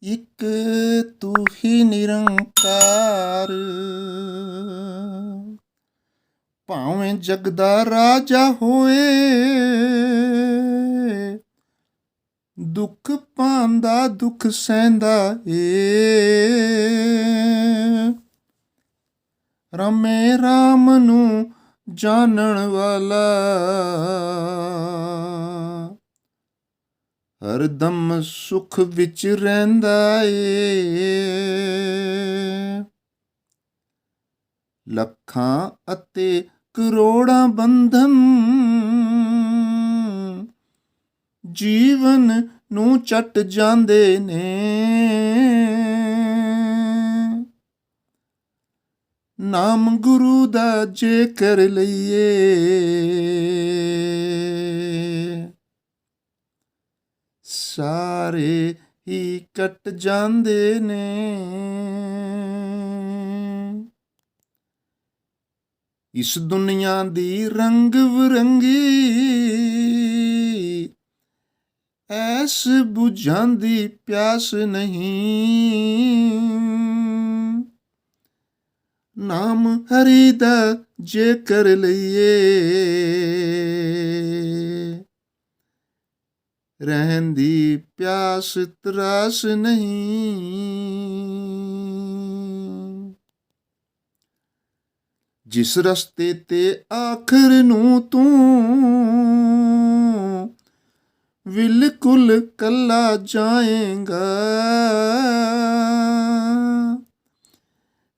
ਇੱਕ ਤੂੰ ਹੀ ਨਿਰੰਕਾਰ, ਭਾਵੇਂ ਜਗ ਦਾ ਰਾਜਾ ਹੋਏ, ਦੁੱਖ ਪਾਂਦਾ ਦੁੱਖ ਸਹਿੰਦਾ ਏ। ਰਮੇ ਰਾਮ ਨੂੰ ਜਾਣਨ ਵਾਲਾ, ਹਰਦਮ ਸੁਖ ਵਿੱਚ ਰਹਿੰਦਾ ਏ। ਲੱਖਾਂ ਅਤੇ ਕਰੋੜਾਂ ਬੰਧਨ ਜੀਵਨ ਨੂੰ ਚੱਟ ਜਾਂਦੇ ਨੇ, ਨਾਮ ਗੁਰੂ ਦਾ ਜੇ ਕਰ ਲਈਏ, ਸਾਰੇ ਹੀ ਕੱਟ ਜਾਂਦੇ ਨੇ। ਇਸ ਦੁਨੀਆ ਦੀ ਰੰਗ ਬਿਰੰਗੀ ਐਸ ਬੁਝਾਂਦੀ ਪਿਆਸ ਨਹੀਂ, ਨਾਮ ਹਰੀ ਦਾ ਜੇ ਕਰ ਲਈਏ, ਰਹਿਣ ਦੀ ਪਿਆਸ ਤਰਾਸ ਨਹੀਂ। ਜਿਸ ਰਸਤੇ ਤੇ ਆਖਰ ਨੂੰ ਤੂੰ ਬਿਲਕੁਲ ਕੱਲਾ ਜਾਏਗਾ,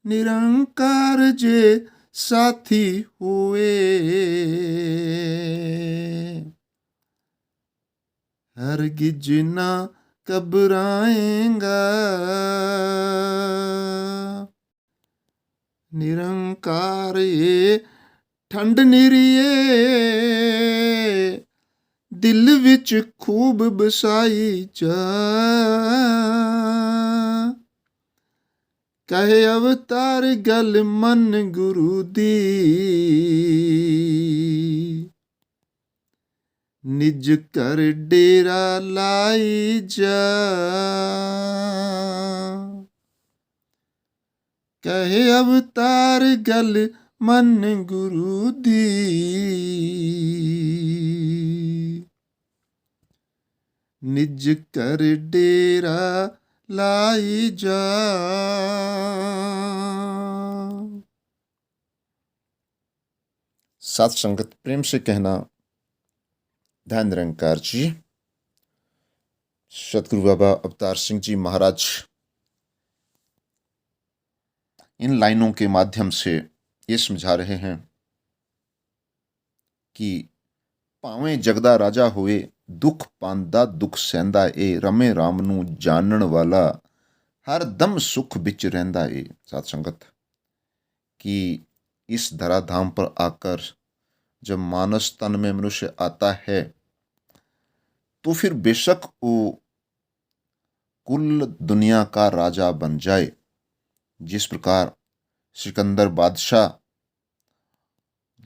ਨਿਰੰਕਾਰ ਜੇ ਸਾਥੀ ਹੋਏ, ਹਰਗਿਜ਼ ਨਾ ਘਬਰਾਏਗਾ। ਨਿਰੰਕਾਰ ਏ ਠੰਡ ਨਿਰੀਏ, ਦਿਲ ਵਿੱਚ ਖੂਬ ਬਸਾਈ ਜਾ, ਕਹੇ ਅਵਤਾਰ ਗੱਲ ਮਨ ਗੁਰੂ ਦੀ, ਨਿਜ ਘਰ ਡੇਰਾ ਲਾਈ ਜਾ, ਕਹੇ ਅਵਤਾਰ ਗੱਲ ਮਨ ਗੁਰੂ ਦੀ, ਨਿਜ ਘਰ ਡੇਰਾ लाई जा। सात संगत प्रेम से कहना, धन निरंकार जी, सतगुरु बाबा अवतार सिंह जी महाराज इन लाइनों के माध्यम से ये समझा रहे हैं कि ਭਾਵੇਂ ਜਗਦਾ ਰਾਜਾ ਹੋਏ, ਦੁੱਖ ਪਾਂਦਾ ਦੁੱਖ ਸਹਿੰਦਾ ਏ, ਰਮੇ ਰਾਮ ਨੂੰ ਜਾਣਨ ਵਾਲਾ हर दम सुख बिच रहता है। साथ संगत कि इस धराधाम पर आकर जब मानस तन में मनुष्य आता है तो फिर बेशक वो कुल दुनिया का राजा बन जाए। जिस प्रकार सिकंदर बादशाह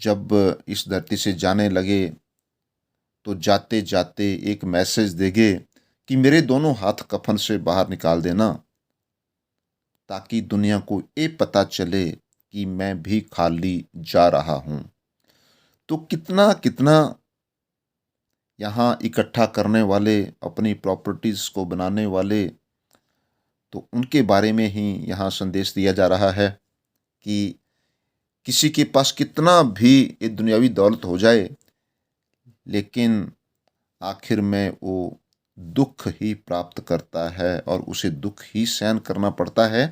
जब इस धरती से जाने लगे तो जाते जाते एक मैसेज देंगे कि मेरे दोनों हाथ कफन से बाहर निकाल देना, ताकि दुनिया को ये पता चले कि मैं भी खाली जा रहा हूँ। तो कितना कितना यहाँ इकट्ठा करने वाले, अपनी प्रॉपर्टीज़ को बनाने वाले, तो उनके बारे में ही यहाँ संदेश दिया जा रहा है कि किसी के पास कितना भी ये दुनियावी दौलत हो जाए, लेकिन आखिर में वो दुख ही प्राप्त करता है और उसे दुख ही सहन करना पड़ता है।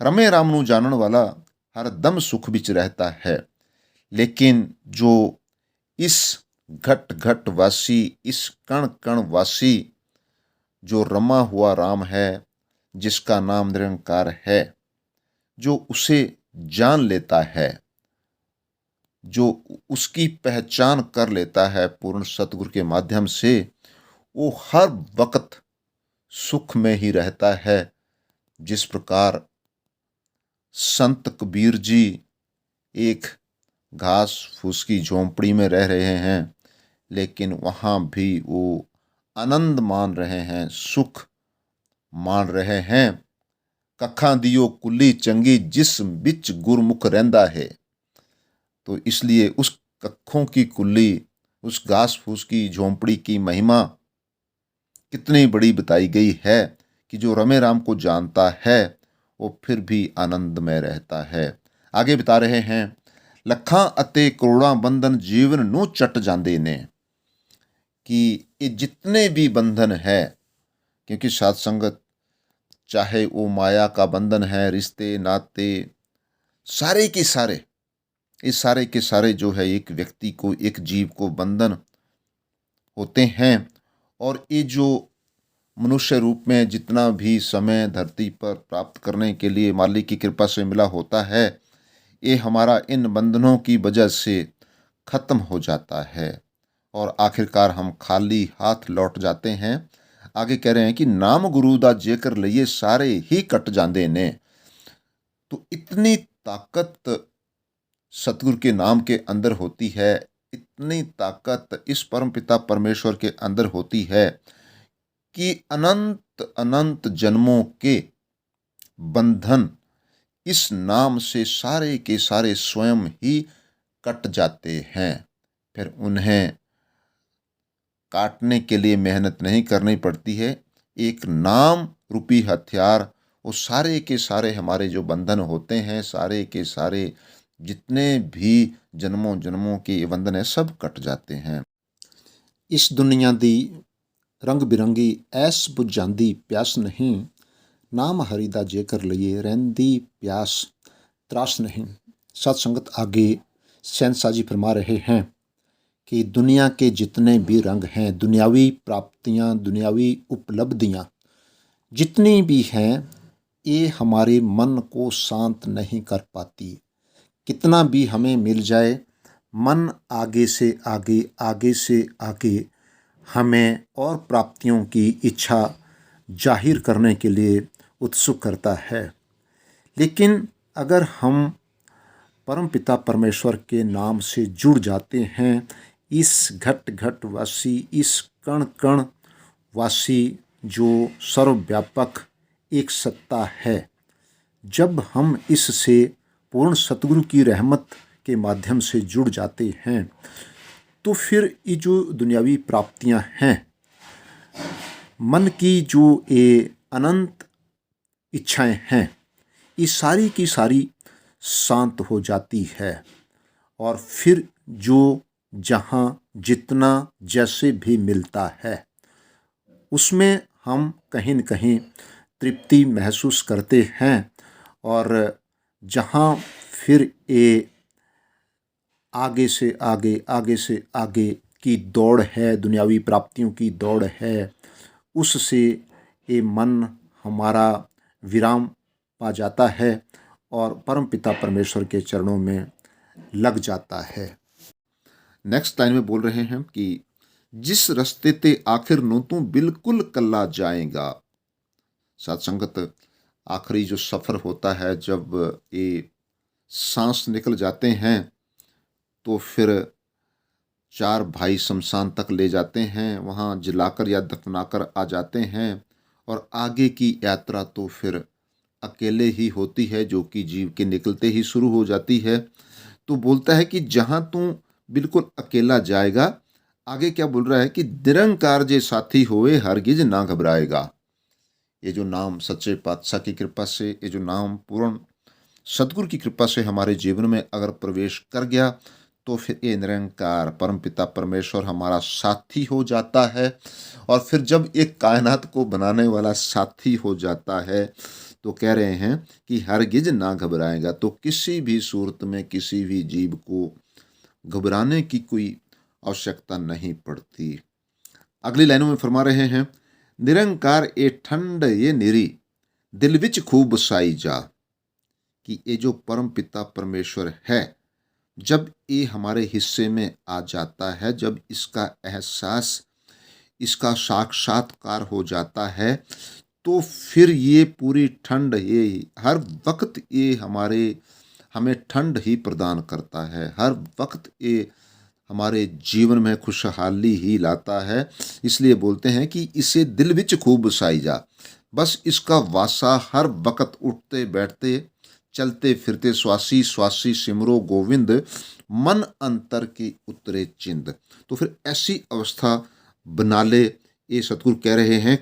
रमे राम नू जानन वाला हर दम सुख बिच रहता है। लेकिन जो इस घट घट वासी, इस कण कण वासी जो रमा हुआ राम है, जिसका नाम निरंकार है, जो उसे जान लेता है, जो उसकी पहचान कर लेता है पूर्ण सतगुरु के माध्यम से, वो हर वक्त सुख में ही रहता है। जिस प्रकार संत कबीर जी एक घास फूस की झोंपड़ी में रह रहे हैं, लेकिन वहाँ भी वो आनंद मान रहे हैं, सुख मान रहे हैं। कखां दियो कुली चंगी जिस बिच गुरमुख रहंदा है। तो इसलिए उस कखों की कुल्ली, उस घास फूस की झोंपड़ी की महिमा कितनी बड़ी बताई गई है कि जो रमे राम को जानता है वो फिर भी आनंद में रहता है। आगे बता रहे हैं, ਲੱਖਾਂ ਅਤੇ ਕਰੋੜਾਂ ਬੰਧਨ ਜੀਵਨ ਨੂੰ ਚੱਟ ਜਾਂਦੇ ਨੇ। कि ये जितने भी बंधन है, क्योंकि साध संगत चाहे वो माया का बंधन है, रिश्ते नाते सारे के सारे, ये सारे के सारे जो है एक व्यक्ति को, एक जीव को बंधन होते हैं। और ये जो मनुष्य रूप में जितना भी समय धरती पर प्राप्त करने के लिए मालिक की कृपा से मिला होता है, ये हमारा इन बंधनों की वजह से खत्म हो जाता है और आखिरकार हम खाली हाथ लौट जाते हैं। आगे कह रहे हैं कि नाम गुरु दा जेकर लिए सारे ही कट जाते ने। तो इतनी ताकत सतगुरु के नाम के अंदर होती है, इतनी ताकत इस परम पिता परमेश्वर के अंदर होती है कि अनंत अनंत जन्मों के बंधन इस नाम से सारे के सारे स्वयं ही कट जाते हैं। फिर उन्हें काटने के लिए मेहनत नहीं करनी पड़ती है। एक नाम रूपी हथियार वो सारे के सारे हमारे जो बंधन होते हैं, सारे के सारे जितने भी जन्मों जन्मों के ये बंधन है, सब कट जाते हैं। इस दुनिया दी रंग बिरंगी ऐस बुझांदी प्यास नहीं, नाम हरि दा जेकर लिए रहंदी प्यास त्रास नहीं। सत संगत आगे शहनशाह जी फरमा रहे हैं कि दुनिया के जितने भी रंग हैं, दुनियावी प्राप्तियां, दुनियावी उपलब्धियां जितनी भी हैं, ये हमारे मन को शांत नहीं कर पाती। कितना भी हमें मिल जाए, मन आगे से आगे, आगे से आगे हमें और प्राप्तियों की इच्छा जाहिर करने के लिए उत्सुक करता है। लेकिन अगर हम परम पिता परमेश्वर के नाम से जुड़ जाते हैं, इस घट घट वासी, इस कण कण वासी जो सर्वव्यापक एक सत्ता है, जब हम इससे पूर्ण सतगुरु की रहमत के माध्यम से जुड़ जाते हैं, तो फिर ये जो दुनियावी प्राप्तियां हैं, मन की जो ये अनंत इच्छाएं हैं, ये सारी की सारी शांत हो जाती है। और फिर जो जहाँ जितना जैसे भी मिलता है, उसमें हम कहीं न कहीं तृप्ति महसूस करते हैं। और जहाँ फिर ये आगे से आगे, आगे से आगे की दौड़ है, दुनियावी प्राप्तियों की दौड़ है, उससे ये मन हमारा विराम पा जाता है और परम पिता परमेश्वर के चरणों में लग जाता है। नेक्स्ट लाइन में बोल रहे हैं कि जिस रस्ते ते आखिर नु तू बिल्कुल कल्ला जाएगा। साथ संगत आखिरी जो सफ़र होता है, जब ये सांस निकल जाते हैं तो फिर चार भाई शमशान तक ले जाते हैं, वहाँ जलाकर या दफनाकर आ जाते हैं। और आगे की यात्रा तो फिर अकेले ही होती है, जो कि जीव के निकलते ही शुरू हो जाती है। तो बोलता है कि जहाँ तू बिल्कुल अकेला जाएगा, आगे क्या बोल रहा है कि निरंकार जे साथी होए हरगिज ना घबराएगा। ये जो नाम सच्चे पातशाह की कृपा से, ये जो नाम पूर्ण सदगुरु की कृपा से हमारे जीवन में अगर प्रवेश कर गया, तो फिर ये निरंकार परमपिता परमेश्वर हमारा साथी हो जाता है। और फिर जब एक कायनात को बनाने वाला साथी हो जाता है, तो कह रहे हैं कि हरगिज ना घबराएगा। तो किसी भी सूरत में किसी भी जीव को घबराने की कोई आवश्यकता नहीं पड़ती। अगली लाइनों में फरमा रहे हैं, निरंकार ए ठंड ये निरी दिल विच खूब बसाई जा। कि ये जो परम पिता परमेश्वर है, जब ये हमारे हिस्से में आ जाता है, जब इसका एहसास, इसका साक्षात्कार हो जाता है, तो फिर ये पूरी ठंड, ये हर वक्त ये हमें ठंड ही प्रदान करता है। हर वक्त ये हमारे जीवन में खुशहाली ही लाता है। इसलिए बोलते हैं कि इसे दिल विच खूब बसाई जा। बस इसका वासा हर वक्त उठते बैठते चलते फिरते स्वासी स्वासी सिमरो गोविंद मन अंतर की उतरे चिंद। तो फिर ऐसी अवस्था बना ले, ये सतगुरु कह रहे हैं।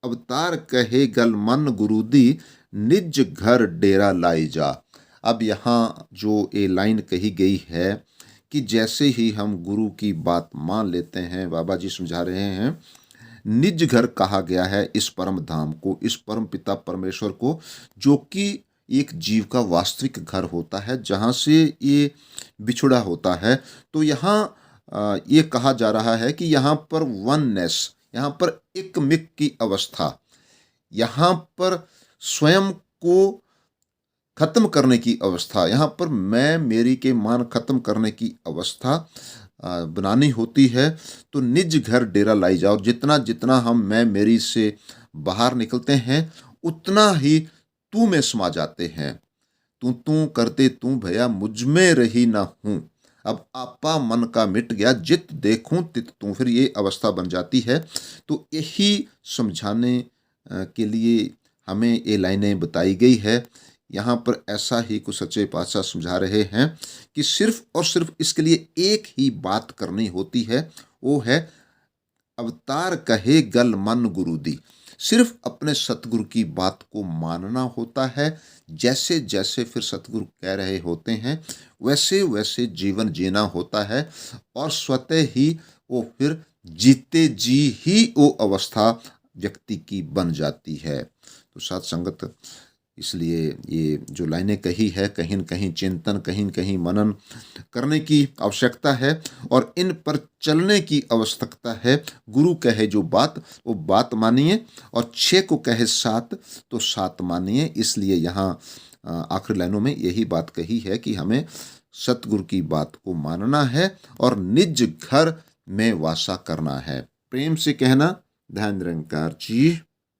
अवतार कहे गल मन गुरु दी, निज घर डेरा लाई जा। अब यहाँ जो ये लाइन कही गई है कि जैसे ही हम गुरु की बात मान लेते हैं, बाबा जी समझा रहे हैं, निज घर कहा गया है इस परम धाम को, इस परम पिता परमेश्वर को, जो कि एक जीव का वास्तविक घर होता है जहाँ से ये बिछुड़ा होता है। तो यहाँ ये कहा जा रहा है कि यहाँ पर वननेस, यहाँ पर एकमिक की अवस्था, यहाँ पर स्वयं को खत्म करने की अवस्था, यहाँ पर मैं मेरी के मान खत्म करने की अवस्था बनानी होती है। तो निज घर डेरा लाई जाओ। जितना जितना हम मैं मेरी से बाहर निकलते हैं, उतना ही तू में समा जाते हैं। तू तू करते तू भैया मुझ में रही ना हूँ, अब आपा मन का मिट गया, जित देखूं तित तू। फिर ये अवस्था बन जाती है। तो यही समझाने के लिए हमें ये लाइनें बताई गई है। यहाँ पर ऐसा ही कुछ सच्चे पातशाह समझा रहे हैं कि सिर्फ और सिर्फ इसके लिए एक ही बात करनी होती है, वो है अवतार कहे गल मन गुरु दी। सिर्फ अपने सतगुरु की बात को मानना होता है। जैसे जैसे फिर सतगुरु कह रहे होते हैं, वैसे वैसे जीवन जीना होता है, और स्वतः ही वो फिर जीते जी ही वो अवस्था व्यक्ति की बन जाती है। तो साथ संगत, इसलिए ये जो लाइनें कही है, कहीं न कहीं चिंतन, कहीं न कहीं मनन करने की आवश्यकता है, और इन पर चलने की आवश्यकता है। गुरु कहे जो बात, वो बात मानिए, और 6 को कहे 7 तो 7 मानिए। इसलिए यहाँ आखिरी लाइनों में यही बात कही है कि हमें सतगुरु की बात को मानना है और निज घर में वासा करना है। प्रेम से कहना, ध्यान निरंकार जी।